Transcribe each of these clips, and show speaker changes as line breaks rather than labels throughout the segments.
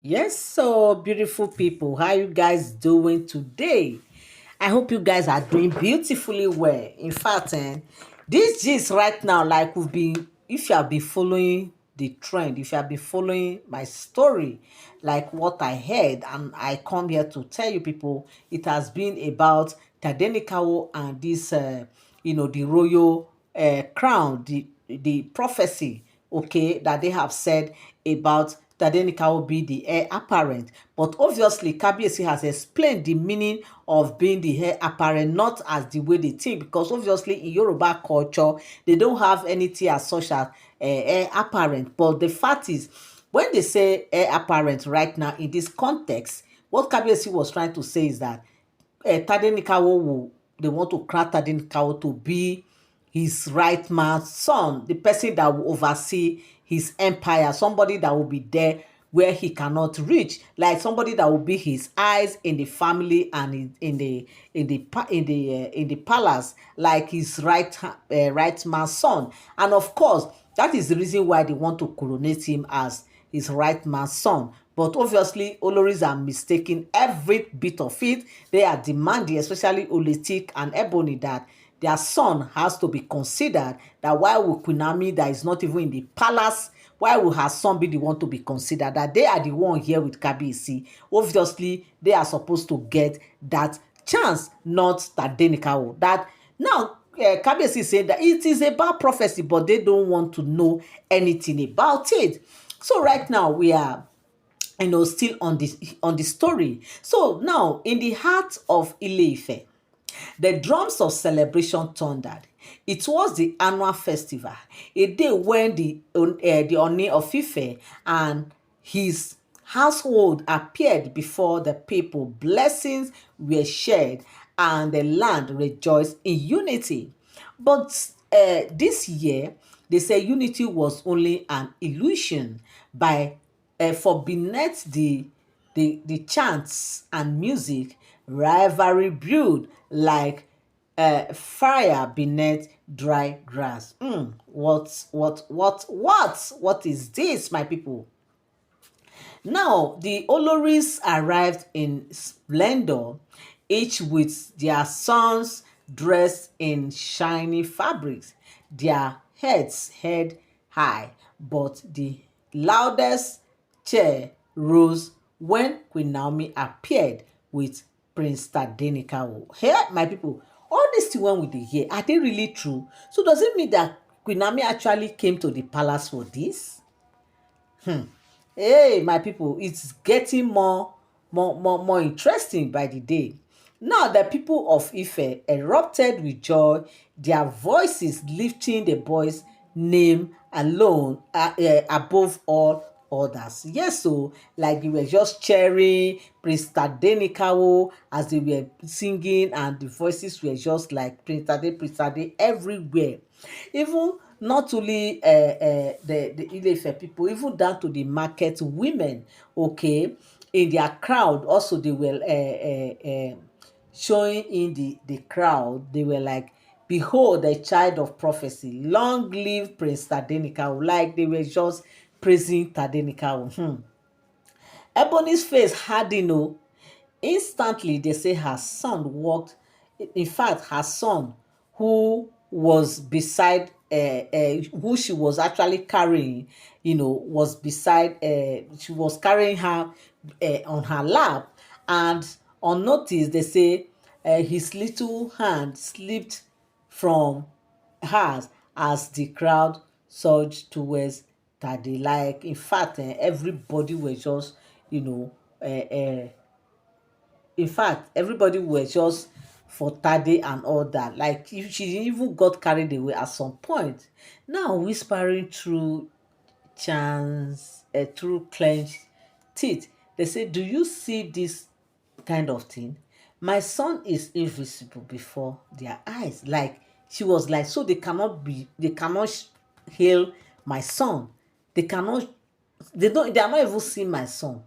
Yes, so beautiful people, how you guys doing today? I hope you guys are doing beautifully well. In fact, this gist right now, like we've been, if you have been following the trend, if you have been following my story, like what I heard, and I come here to tell you people, it has been about Tadenikawo and this, the royal crown, the prophecy, okay, that they have said about Tadenika will be the heir apparent. But obviously, Kabiyesi has explained the meaning of being the heir apparent, not as the way they think, because obviously in Yoruba culture, they don't have anything as such as heir apparent. But the fact is, when they say heir apparent right now in this context, what Kabiyesi was trying to say is that Tadenikawo will, they want to crown Tadenikawo to be his right man's son, the person that will oversee his empire, somebody that will be there where he cannot reach, like somebody that will be his eyes in the family and in the palace, like his right man's son. And of course, that is the reason why they want to coronate him as his right man's son. But obviously, Oloris are mistaking every bit of it. They are demanding, especially Oletik and Ebony, that their son has to be considered. That why will Queen Naomi, that is not even in the palace, why will her son be the one to be considered? That they are the one here with Kabiyesi. Obviously, they are supposed to get that chance, not that Denikawo. That now Kabiyesi is saying that it is about prophecy, but they don't want to know anything about it. So right now we are still on the story. So now in the heart of Ile Ife, the drums of celebration thundered. It was the annual festival, a day when the Oni of Ife and his household appeared before the people. Blessings were shared and the land rejoiced in unity. But this year, they say unity was only an illusion by for beneath the chants and music, rivalry brewed like fire beneath dry grass. What is this, my people? Now, the Oloris arrived in splendor, each with their sons dressed in shiny fabrics, their heads held high, but the loudest cheer rose when Queen Naomi appeared with Prince Tadenikawo. Here, my people, all these things when we dey hear, are they really true? So does it mean that Queen Naomi actually came to the palace for this? Hey, my people, it's getting more interesting by the day. Now, the people of Ife erupted with joy, their voices lifting the boy's name alone above all others. Yes, so like they were just cheering Prince Tadenikawo as they were singing, and the voices were just like Prince Tade everywhere. Even not only the Ile Ife people, even down to the market women, okay, in their crowd, also they were showing in the crowd. They were like, behold the child of prophecy, long live Prince Tadenikawo, like they were just praising Tadenikawo. Ebony's face hardened. Oh, instantly they say her son walked. In fact, her son, who was beside who she was actually carrying, was beside she was carrying her on her lap, and unnoticed they say his little hand slipped from hers as the crowd surged towards Tade. Like, in fact, everybody was just, in fact, everybody was just for Tade and all that. Like, she even got carried away at some point. Now, whispering through chants, through clenched teeth, they say, "Do you see this kind of thing? My son is invisible before their eyes." Like, she was like, so they cannot hail my son. They cannot, they are not even seeing my son.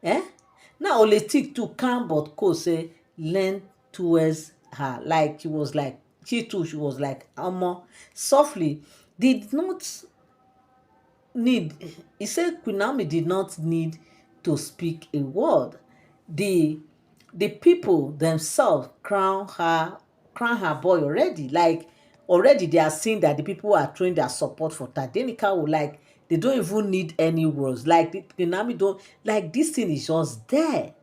Eh? Now Oletik too calm but cool say lean towards her. Like she was like, she too, she was like, softly. Did not need, he said Queen Naomi did not need to speak a word. The the people themselves crown her boy already. Like already they are seeing that the people are throwing their support for Tadenikawo. Like they don't even need any words. Like the Nami don't, like this thing is just there.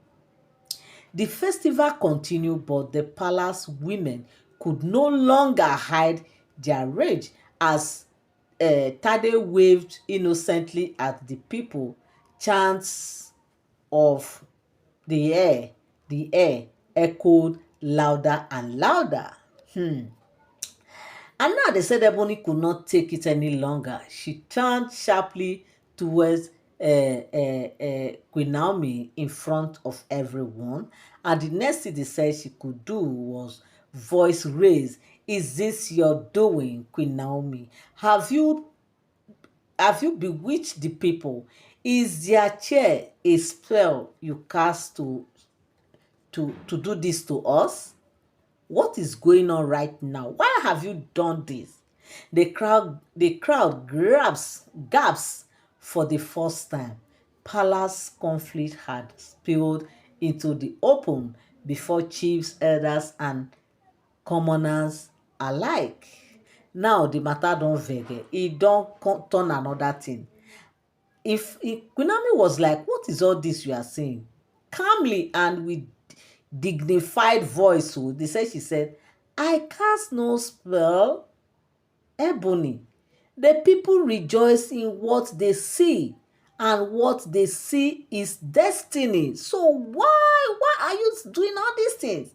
The festival continued, but the palace women could no longer hide their rage as Tade waved innocently at the people. Chants of the air, the air echoed louder and louder. And now they said Ebony could not take it any longer. She turned sharply towards Queen Naomi in front of everyone. And the next thing they said she could do was voice raised. Is this your doing, Queen Naomi? Have you bewitched the people? Is their chair a spell you cast to do this to us? What is going on right now? Why have you done this? The crowd gasps for the first time. Palace conflict had spilled into the open before chiefs, elders, and commoners alike. Now the matter don vex, e don turn another thing. If Queen Naomi was like, what is all this you are saying? Calmly and with dignified voice, she said, I cast no spell, Ebony. The people rejoice in what they see, and what they see is destiny. So why are you doing all these things?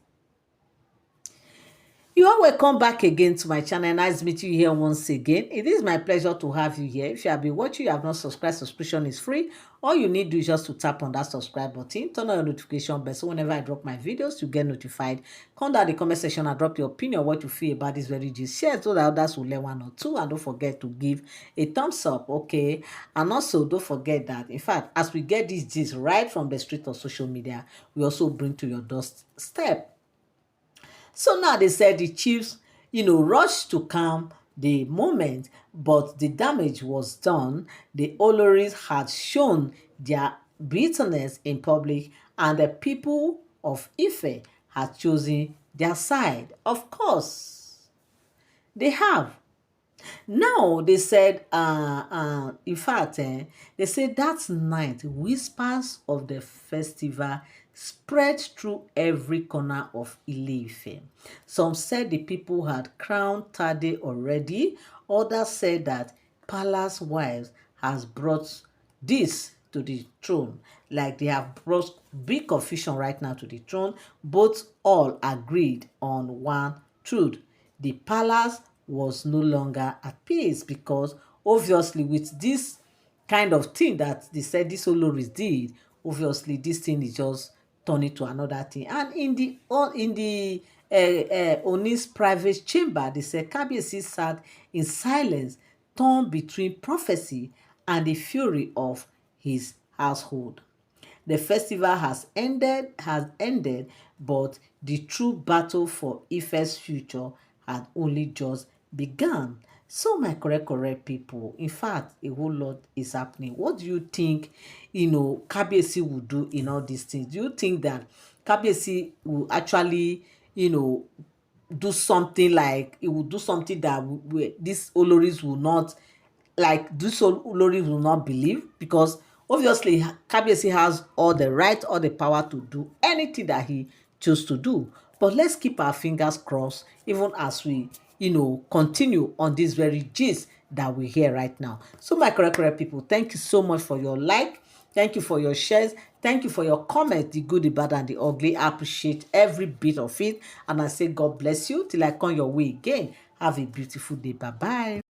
You are welcome back again to my channel. Nice meeting you here once again. It is my pleasure to have you here. If you have been watching, you have not subscribed, subscription is free. All you need to do is just to tap on that subscribe button, turn on your notification bell, so whenever I drop my videos, you get notified. Come down the comment section and drop your opinion, what you feel about this very gist. Share so that others will learn one or two, and don't forget to give a thumbs up, okay? And also don't forget that, in fact, as we get this gist right from the street of social media, we also bring to your doorstep. So now they said the chiefs, rushed to calm the moment, but the damage was done. The Oloris had shown their bitterness in public, and the people of Ife had chosen their side. Of course, they have. Now they said, in fact, they said that night whispers of the festival spread through every corner of Ile Ife. Some said the people had crowned Tade already. Others said that palace wives has brought this to the throne. Like they have brought big confusion right now to the throne. Both all agreed on one truth. The palace was no longer at peace, because obviously with this kind of thing that they said this Oloris did, obviously this thing is just turning to another thing. And in the Oni's private chamber, they said Kabiyesi sat in silence, torn between prophecy and the fury of his household. The festival has ended, but the true battle for Ife's future had only just begun. So my correct people, in fact, a whole lot is happening. What do you think, Kabiyesi will do in all these things? Do you think that Kabiyesi will actually, do something, like it will do something that these Oloris will not, like this Oloris will not believe? Because obviously Kabiyesi has all the right, all the power to do anything that he chose to do. But let's keep our fingers crossed, even as we, continue on this very gist that we hear right now. So my correct people, thank you so much for your like. Thank you for your shares. Thank you for your comments, the good, the bad, and the ugly. I appreciate every bit of it. And I say God bless you till I come your way again. Have a beautiful day. Bye-bye.